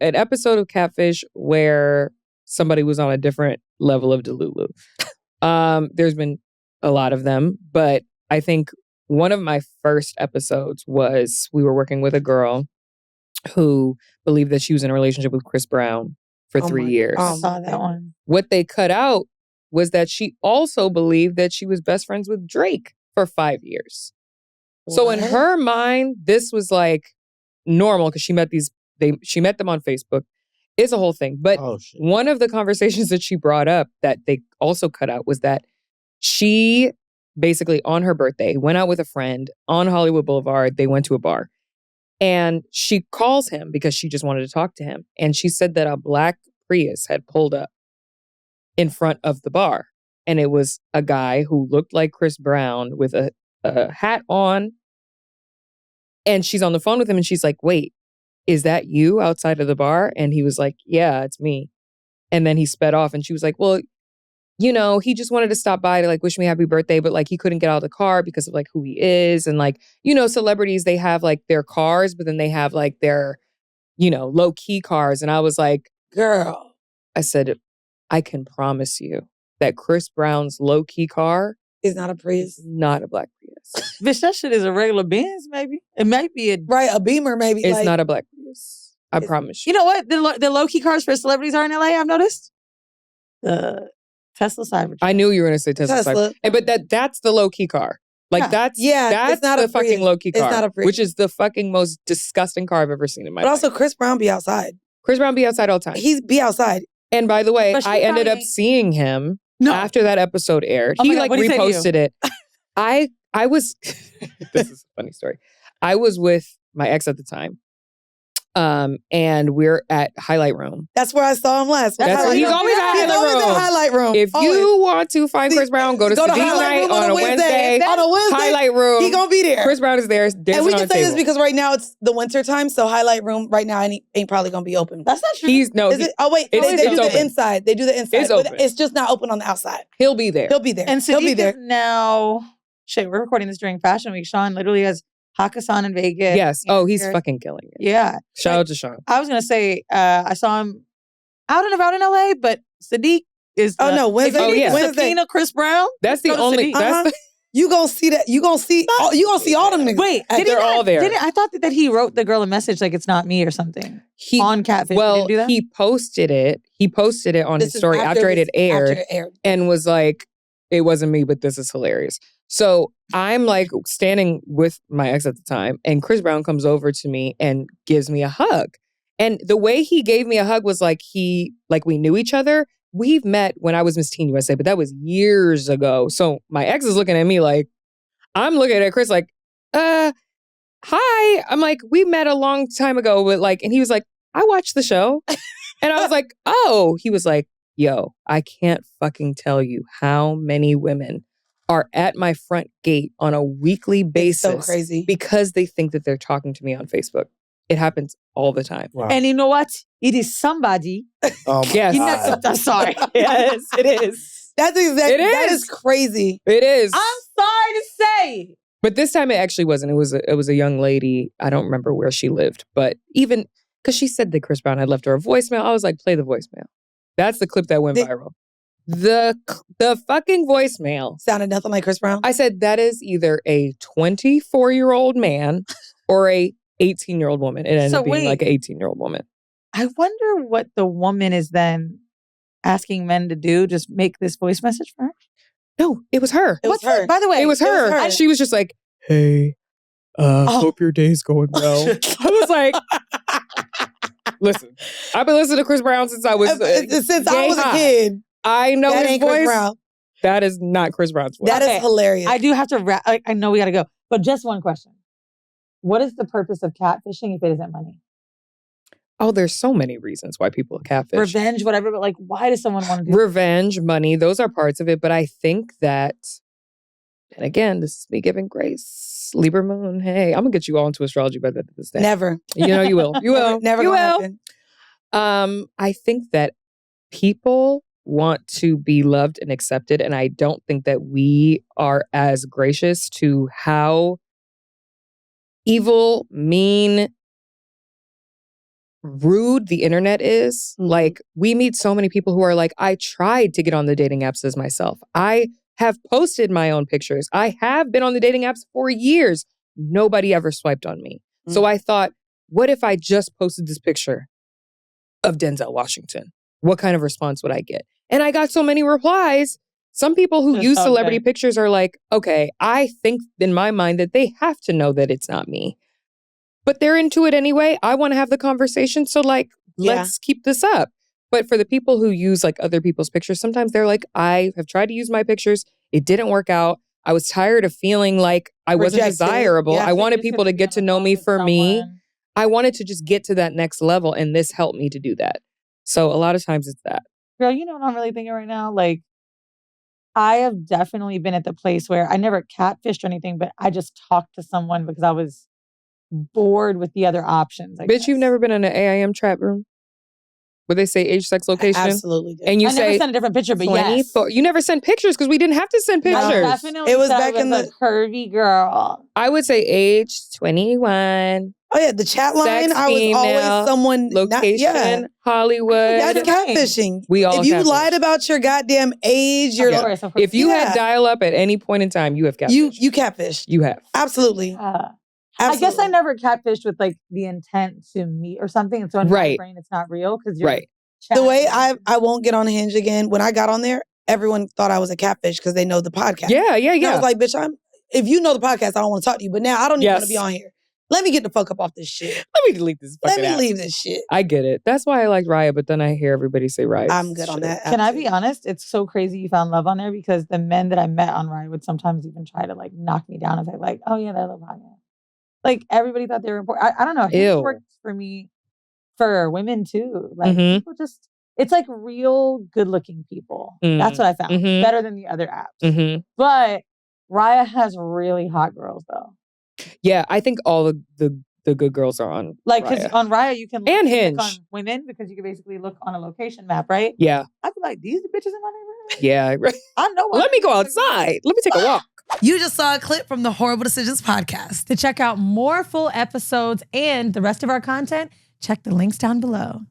an episode of Catfish where somebody was on a different level of Delulu. There's been a lot of them, but I think one of my first episodes was we were working with a girl who believed that she was in a relationship with Chris Brown for 3 years. I saw that one. What they cut out was that she also believed that she was best friends with Drake for 5 years. So in her mind, this was like normal because she met them on Facebook. It's a whole thing. But one of the conversations that she brought up that they also cut out was that she basically on her birthday went out with a friend on Hollywood Boulevard. They went to a bar and she calls him because she just wanted to talk to him. And she said that a black Prius had pulled up in front of the bar. And it was a guy who looked like Chris Brown with a hat on. And she's on the phone with him and she's like, wait, is that you outside of the bar? And he was like, yeah, it's me. And then he sped off and she was like, well, you know, he just wanted to stop by to like wish me happy birthday, but like he couldn't get out of the car because of like who he is. And like, you know, celebrities, they have like their cars, but then they have like their, you know, low key cars. And I was like, girl, I said, I can promise you that Chris Brown's low key car is not a Prius. Not a black Prius. Bitch, that shit is a regular Benz, maybe. It might be a Beamer, maybe. It's not a black Prius. I promise you. You know what? The low-key cars for celebrities are in LA, I've noticed. The Tesla Cybertruck. I knew you were going to say Tesla Cybertruck. But that's the low-key car. Like that's it's not the fucking low-key car. It's not a Prius. Which is the fucking most disgusting car I've ever seen in my life. But also Chris Brown be outside. Chris Brown be outside all the time. He's be outside. And by the way, I ended up seeing him after that episode aired. Oh He God, like what'd he say to you? reposted it. I was this is a funny story. I was with my ex at the time. And we're at Highlight Room. That's where I saw him last. He's always at Highlight Room. If you want to find Chris Brown, go to Sadiq Night on a Wednesday. On a Wednesday. Highlight Room. He gonna be there. Chris Brown is there. And we can say this because right now it's the winter time, so Highlight Room right now ain't probably gonna be open. That's not true. Is it? Oh wait, they do the inside. They do the inside. It's but open. It's just not open on the outside. He'll be there. He'll be there. And he'll be Sadiq there. is now, we're recording this during Fashion Week. Sean literally has Hakkasan in Vegas. Yes. Oh, he's fucking killing it. Yeah. Shout out to Sean. I was going to say, I saw him out and about in LA, but Sadiq is. Wednesday. Oh, yeah. Wednesday. Chris Brown. That's the only. You gonna see that? You gonna see all them niggas. Wait, they're all there. I thought that he wrote the girl a message like it's not me or something. On Catfish. Well, he didn't do that? he posted it. He posted it on his story after it had aired, and was like, "It wasn't me, but this is hilarious." So I'm like standing with my ex at the time, and Chris Brown comes over to me and gives me a hug. And the way he gave me a hug was like we knew each other. We've met when I was Miss Teen USA, but that was years ago. So my ex is looking at me like, I'm looking at Chris like, hi. I'm like, we met a long time ago, but like, and he was like, I watched the show. And I was like, oh, he was like, yo, I can't fucking tell you how many women are at my front gate on a weekly basis. So crazy. Because they think that they're talking to me on Facebook. It happens all the time. Wow. And you know what? It is somebody. Yes. I'm sorry. Yes, it is. That's exactly. It is. That is crazy. It is. I'm sorry to say. But this time it actually wasn't. It was a young lady. I don't remember where she lived. But even because she said that Chris Brown had left her a voicemail, I was like, play the voicemail. That's the clip that went viral. The fucking voicemail sounded nothing like Chris Brown. I said that is either a 24-year-old man or a 18-year-old woman. It ended up being like an 18-year-old woman. I wonder what the woman is then asking men to do. Just make this voice message for her? No, it was her. It was her. By the way, it was her. She was just like, hey, hope your day's going well. I was like, listen, I've been listening to Chris Brown since I was a kid. I know that his ain't voice. Chris Brown. That is not Chris Brown's voice. That is hilarious. I do have to I know we got to go. But just one question. What is the purpose of catfishing if it isn't money? Oh, there's so many reasons why people catfish. Revenge, whatever, but like, why does someone want to do Revenge, money, those are parts of it. But I think that, and again, this is me giving grace. Libra moon, hey, I'm going to get you all into astrology by the end of this day. Never. You know you will. You will. Never you gonna will. happen. I think that people want to be loved and accepted. And I don't think that we are as gracious to how evil, mean, rude the internet is. Like, we meet so many people who are like, I tried to get on the dating apps as myself. I have posted my own pictures. I have been on the dating apps for years. Nobody ever swiped on me. So I thought, what if I just posted this picture of Denzel Washington? What kind of response would I get? And I got so many replies. Some people who use celebrity pictures are like, okay, I think in my mind that they have to know that it's not me. But they're into it anyway. I want to have the conversation. So like, let's keep this up. But for the people who use like other people's pictures, sometimes they're like, I have tried to use my pictures. It didn't work out. I was tired of feeling like I wasn't desirable. Yeah. I wanted people to get to know me for me. I wanted to just get to that next level. And this helped me to do that. So a lot of times it's that. Girl, you know what I'm really thinking right now? Like, I have definitely been at the place where I never catfished or anything, but I just talked to someone because I was bored with the other options. Bitch, you've never been in an AIM trap room? Where they say age, sex, location? I absolutely did. And you I say never sent a different picture, but yes. You never sent pictures because we didn't have to send pictures. It was back in the curvy girl. I would say age 21. Oh yeah, the chat line. I was female, always someone. Location, Hollywood. That's catfishing. We all if you catfish. lied about your goddamn age, your Of course. If you had dial up at any point in time, you have catfished. you catfished. You have. Absolutely. I guess I never catfished with like the intent to meet or something. And so in my brain, it's not real because you're the way I won't get on Hinge again. When I got on there, everyone thought I was a catfish because they know the podcast. Yeah. And I was like, bitch, if you know the podcast, I don't want to talk to you. But now I don't even want to be on here. Let me get the fuck up off this shit. Let me delete this fucking Let me app. leave this shit. I get it. That's why I like Raya, but then I hear everybody say Raya. I'm good on that. Can I be honest? It's so crazy you found love on there because the men that I met on Raya would sometimes even try to like knock me down and say like, oh yeah, they love podcast. Like everybody thought they were important. I don't know. It works for me for women too. Like people just, it's like real good looking people. That's what I found. Better than the other apps. But Raya has really hot girls though. Yeah, I think all the good girls are on like because on Raya you can look and Hinge on women because you can basically look on a location map, right? Yeah, I'd be like, these are bitches in my neighborhood. Yeah, I know. Let me go outside. Let me take a walk. You just saw a clip from the Horrible Decisions podcast. To check out more full episodes and the rest of our content, check the links down below.